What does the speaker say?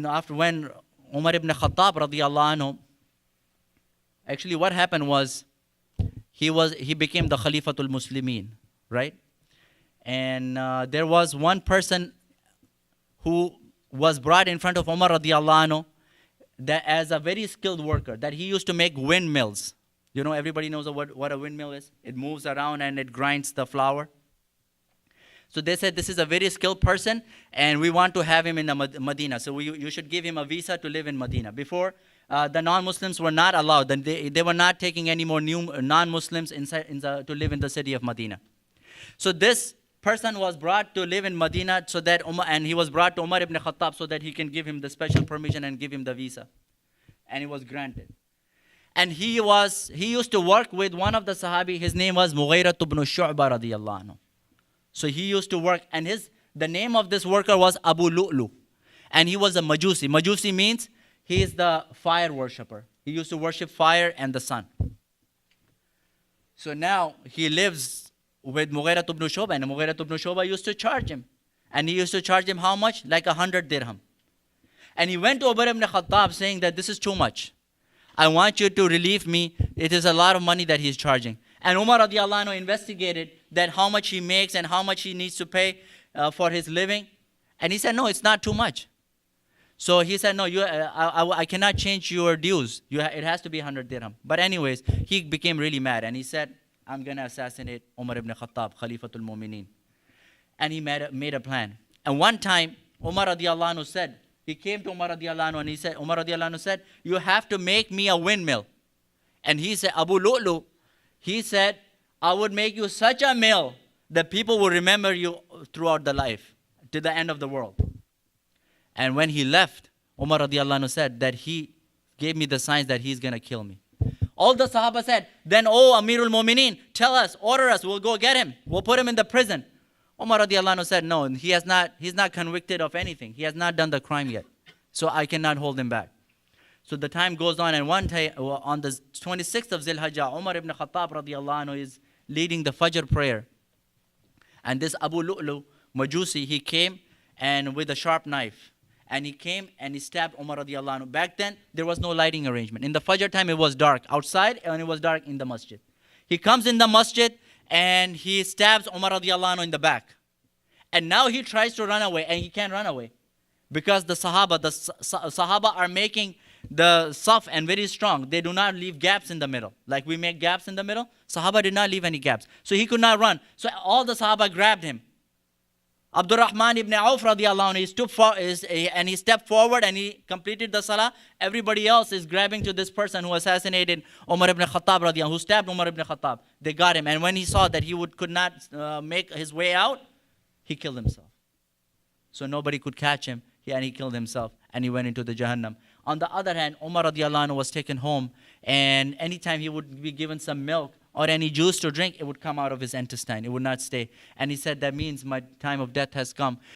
after when Umar ibn Khattab radiallahu anhu, actually what happened was, he became the Khalifatul Muslimin, right? And there was one person who was brought in front of Umar radiallahu anhu, that as a very skilled worker, that he used to make windmills. You know, everybody knows what a windmill is. It moves around and it grinds the flour. So they said, this is a very skilled person, and we want to have him in Medina. So you should give him a visa to live in Medina. Before, the non-Muslims were not allowed. They were not taking any more new non-Muslims to live in the city of Medina. So this person was brought to live in Medina, so that and he was brought to Umar ibn Khattab so that he can give him the special permission and give him the visa. And it was granted. And he used to work with one of the Sahabi. His name was Mughirah ibn Shu'bah radiyallahu anhu. So he used to work, and the name of this worker was Abu Lu'lu. And he was a Majusi. Majusi means he is the fire worshipper. He used to worship fire and the sun. So now he lives with Mughirah ibn Shu'bah, and Mughirah ibn Shu'bah used to charge him. And he used to charge him how much? Like 100 dirham. And he went to Umar ibn Khattab saying that this is too much. I want you to relieve me. It is a lot of money that he's charging. And Umar radiallahu anhu investigated that how much he makes and how much he needs to pay for his living. And he said, no, it's not too much. So he said, no, I cannot change your dues. It has to be 100 dirham. But anyways, he became really mad. And he said, I'm going to assassinate Umar ibn Khattab, Khalifatul Mu'mineen. And he made a plan. And one time, Umar radiallahu anhu said, he came to Umar radiallahu anhu and he said, Umar radiallahu anhu said, you have to make me a windmill. And he said, Abu Lu'lu, he said, I would make you such a mill that people will remember you throughout the life, to the end of the world. And when he left, Umar radiallahu anhu said that he gave me the signs that he's going to kill me. All the Sahaba said, then, oh, Amirul Mu'mineen, tell us, order us, we'll go get him. We'll put him in the prison. Umar radiallahu anhu said, no, he's not convicted of anything. He has not done the crime yet. So I cannot hold him back. So the time goes on, and one day, on the 26th of Zil Hajjah, Umar ibn Khattab radiallahu anhu is leading the Fajr prayer. And this Abu Lu'lu, Majusi, he came and with a sharp knife. And he came and he stabbed Umar radiallahu anhu. Back then, there was no lighting arrangement. In the Fajr time, it was dark outside and it was dark in the masjid. He comes in the masjid and he stabs Umar radiallahu anhu in the back. And now he tries to run away, and he can't run away. Because the Sahaba are making the saf and very strong. They do not leave gaps in the middle. Like we make gaps in the middle, Sahaba did not leave any gaps. So he could not run. So all the Sahaba grabbed him. Abdurrahman ibn Auf radiallahu anhu, and he stepped forward and he completed the salah. Everybody else is grabbing to this person who assassinated Umar ibn Khattab radiallahu anhu, who stabbed Umar ibn Khattab. They got him, and when he saw that he could not make his way out, he killed himself. So nobody could catch him, and he killed himself, and he went into the Jahannam. On the other hand, Umar radiallahu anhu was taken home, and anytime he would be given some milk or any juice to drink, it would come out of his intestine. It would not stay. And he said, that means my time of death has come.